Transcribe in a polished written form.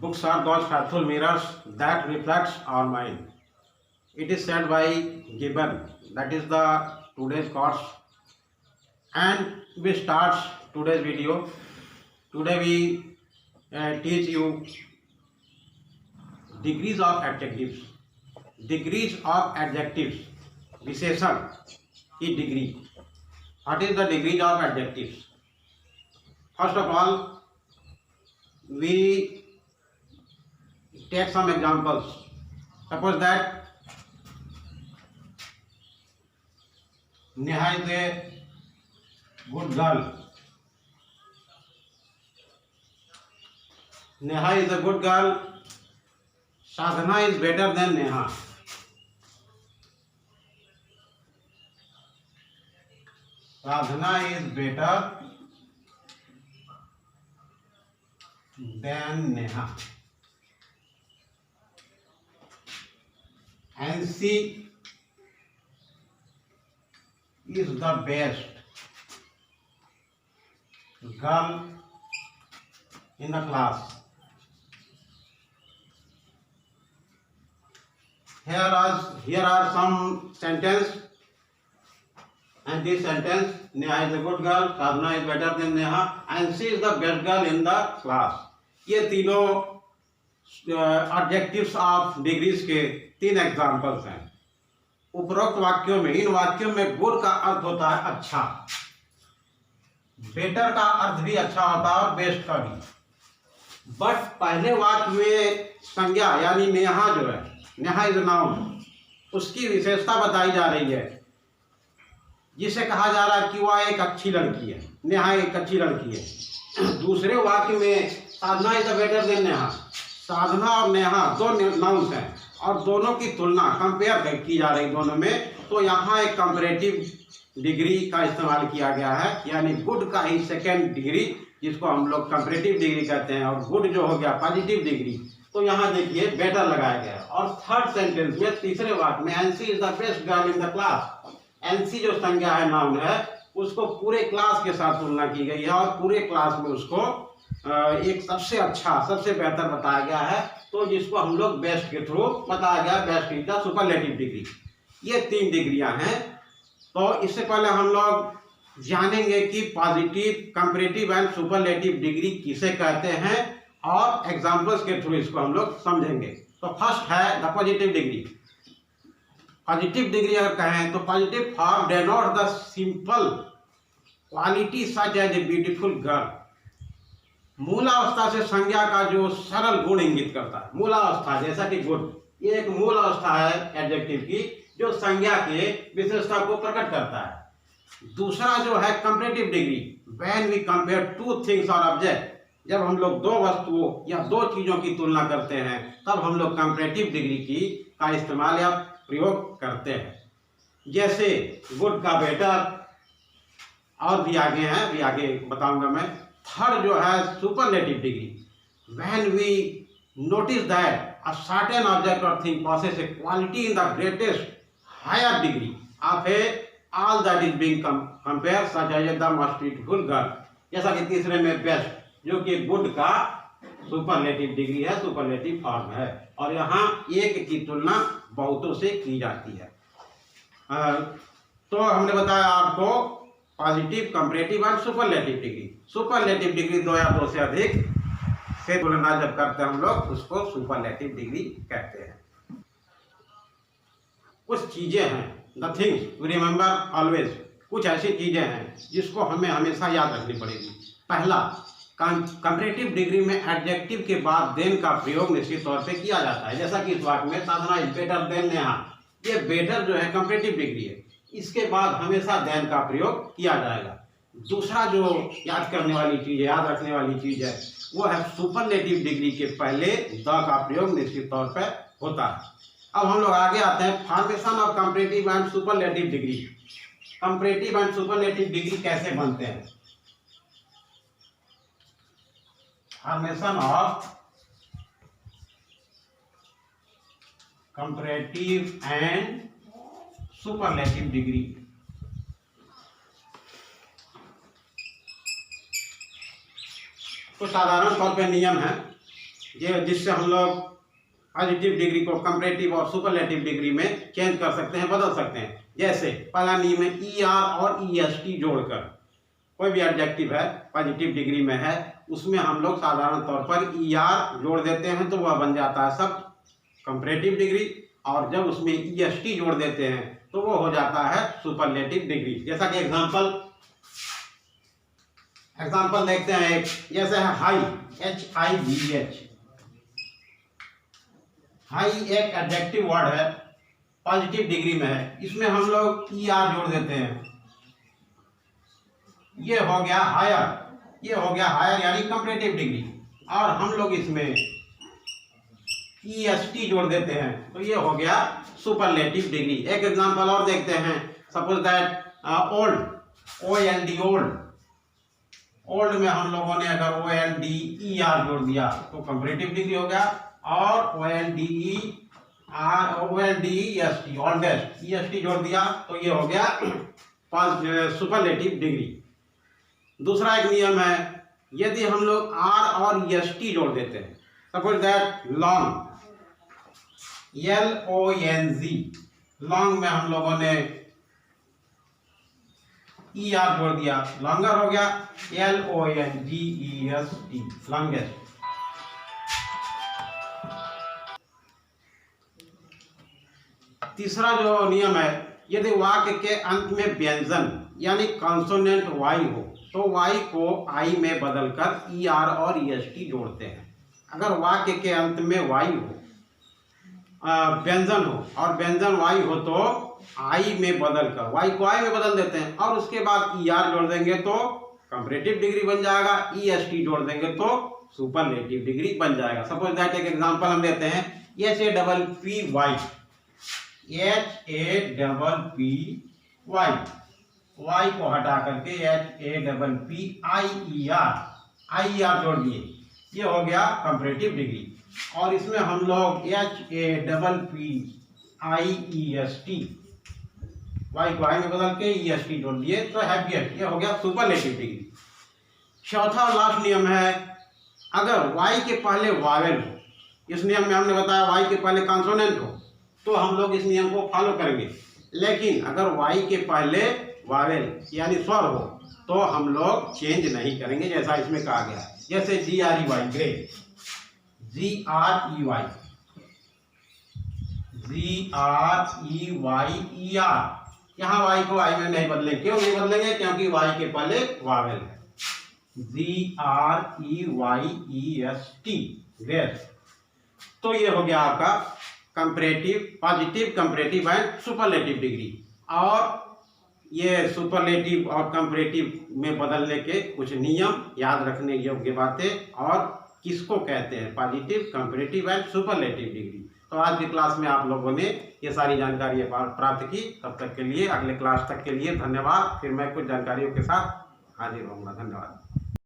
Books are those faithful mirrors that reflects our mind. It is said by Gibbon. That is the today's course, and we start today's video. Today we teach you degrees of adjectives. Degrees of adjectives. विशेषण की degree. What is the degrees of adjectives? First of all, we take some examples. Suppose that Neha is a good girl. Neha is a good girl. Sadhana is better than Neha. Sadhana is better than Neha. And she is the best girl in the class. Here are some sentences, and this sentence: Neha is a good girl, Sadhana is better than Neha, and she is the best girl in the class. ये तीनों adjectives of degrees के तीन examples हैं. उपरोक्त वाक्यों में, इन वाक्यों में गुड का अर्थ होता है अच्छा, बेटर का अर्थ भी अच्छा होता है और बेस्ट का भी. बट पहले वाक्य में संज्ञा यानी नेहा जो है, नेहा इज नाउन, उसकी विशेषता बताई जा रही है, जिसे कहा जा रहा है कि वह एक अच्छी लड़की है. नेहा एक अच्छी लड़की है. दूसरे वाक्य में साधना इज बेटर देन नेहा. साधना और नेहा दो नाउन्स हैं और दोनों की तुलना कंपेयर की जा रही दोनों में. तो यहाँ एक कंपैरेटिव डिग्री का इस्तेमाल किया गया है, यानी गुड का ही सेकेंड डिग्री, जिसको हम लोग कंपैरेटिव डिग्री कहते हैं, और गुड जो हो गया पॉजिटिव डिग्री. तो यहाँ देखिए बेटर लगाया गया. और थर्ड सेंटेंस में, तीसरे वाक्य में, NC is the best girl in the class. NC जो संज्ञा है, नाउन है, उसको पूरे क्लास के साथ तुलना की गई है और पूरे क्लास में उसको एक सबसे अच्छा, सबसे बेहतर बताया गया है. तो जिसको हम लोग बेस्ट के थ्रू बताया गया, best is the superlative degree. ये तीन डिग्रियां हैं. तो इससे पहले हम लोग जानेंगे कि positive, comparative and superlative degree किसे कहते हैं, और एग्जांपल्स के थ्रू इसको हम लोग समझेंगे. तो फर्स्ट है the positive degree. Positive degree अगर कहें तो positive form denote the simple quality such as a beautiful girl. मूलावस्था से संज्ञा का जो सरल गुण इंगित करता है. मूलावस्था जैसा कि गुड, ये एक मूल अवस्था है एडजेक्टिव की, जो संज्ञा के विशेषता को प्रकट करता है. दूसरा जो है comparative degree, when we compare two things और ऑब्जेक्ट. जब हम लोग दो वस्तुओं या दो चीजों की तुलना करते हैं, तब हम लोग कंपैरेटिव डिग्री का इस्तेमाल या प्रयोग करते हैं. जैसे गुड का बेटर, और भी आगे हैं, भी आगे बताऊंगा मैं. थर्ड जो है superlative degree, when we notice that a certain object or thing possess a quality in the greatest higher degree of a all that is being compare such as the most beautiful girl. जैसा कि तीसरे में best, जो कि good का superlative degree है, superlative form है, और यहाँ एक की तुलना बहुतों से की जाती है. तो हमने बताया आपको पॉजिटिव, कंपैरेटिव और सुपरलेटिव डिग्री. सुपरलेटिव डिग्री दो या दो से अधिक से तुलना जब करते हैं हम लोग, उसको सुपरलेटिव डिग्री कहते हैं. कुछ चीजें हैं, the things to remember always. कुछ ऐसी चीजें हैं जिसको हमें हमेशा याद रखनी पड़ेगी. पहला, कंपैरेटिव डिग्री में एडजेक्टिव के बाद देन का प्रयोग निश्चित तौर पे किया जाता है. जैसा कि इस वाक्य में साधना इज बेटर देन नेहा. ये बेटर जो है कंपैरेटिव डिग्री है, इसके बाद हमेशा देन का प्रयोग किया जाएगा. दूसरा जो याद करने वाली चीज है, याद रखने वाली चीज है, वो है सुपरलेटिव डिग्री के पहले द का प्रयोग निश्चित तौर पर होता है. अब हम लोग आगे आते हैं formation of comparative and superlative degree. Comparative and superlative degree कैसे बनते हैं? Formation of comparative and superlative degree. तो साधारण तौर पे नियम है जिससे हम लोग पॉजिटिव डिग्री को कंपैरेटिव और सुपरलेटिव डिग्री में चेंज कर सकते हैं, बदल सकते हैं। जैसे पहला नियम है ER और EST जोड़कर कोई भी एडजेक्टिव है पॉजिटिव डिग्री में है, उसमें हम लोग साधारण तौर पर ER जोड़ देते हैं तो वह बन जाता है सब कंपैरेटिव डिग्री, और जब उसमें EST जोड़ देते हैं तो वो हो जाता है सुपरलेटिव डिग्री। जैसा कि एग्जाम्पल देखते हैं एक, जैसे है हाई, HIGH। हाई एक एडजेक्टिव वर्ड है, पॉजिटिव डिग्री में है, इसमें हम लोग ER जोड़ देते हैं, ये हो गया हायर, ये हो गया हायर यानी कंपैरेटिव डिग्री, और हम लोग इसमें EST जोड़ देते हैं तो ये हो गया सुपरलेटिव डिग्री। एक एग्जांपल और देखते हैं, suppose that old, OLD old, old में हम लोगों ने अगर OLDER जोड़ दिया तो कंपैरेटिव डिग्री हो गया, और OLDEST ओल्डेस्ट, EST जोड़ दिया तो ये हो गया सुपरलेटिव डिग्री। दूसरा एक नियम है, यदि हम लोग R और EST जोड़ देते हैं, suppose that long, LONG, long में हम लोगों ने ER जोड़ दिया, लॉन्गर हो गया LONGEST, लॉन्गेस्ट। तीसरा जो नियम है, यदि वाक्य के अंत में व्यंजन यानी कॉन्सोनेंट Y हो तो Y को I में बदलकर ER और EST जोड़ते हैं। अगर वाक्य के अंत में Y हो, व्यंजन हो और व्यंजन Y हो तो I में बदलकर Y को I में बदल देते हैं, और उसके बाद ER जोड़ देंगे तो कंपैरेटिव डिग्री बन जाएगा, EST जोड़ देंगे तो सुपरलेटिव डिग्री बन जाएगा। सपोज दैट एक एग्जांपल हम देते हैं, HAPPY, HAPPY, Y को हटा करके HAPPIER जोड़ दिए, ये हो गया कंपैरेटिव डिग्री। और इसमें हम लोग HAPPIEST, Y को I में बदल के EST जोड़ दिए तो हैप्पीएस्ट, ये हो गया सुपरलेटिव डिग्री। चौथा और लास्ट नियम है, अगर Y के पहले वावेल हो, इस नियम में हमने बताया Y के पहले कॉन्सोनेंट हो तो हम लोग इस नियम को फॉलो करेंगे, लेकिन अगर Y के पहले वावेल यानी स्वर हो तो हम लोग चेंज नहीं करेंगे, जैसा इसमें कहा गया। जैसे GREY, ग्रेट, GREY, GREYER, यहाँ Y को I में नहीं बदलेंगे। क्यों नहीं बदलेंगे? क्योंकि Y के पहले वावेल है। GREYEST, great. तो ये हो गया आपका comparative, positive, comparative and superlative degree. और ये सुपरलेटिव और कंपैरेटिव में बदलने के कुछ नियम, याद रखने योग्य बातें, और किसको कहते हैं positive, comparative and superlative degree. तो आज की क्लास में आप लोगों ने ये सारी जानकारी प्राप्त की। तब तक के लिए, अगले क्लास तक के लिए धन्यवाद। फिर मैं कुछ जानकारियों के साथ हाजिर होऊंगा। धन्यवाद।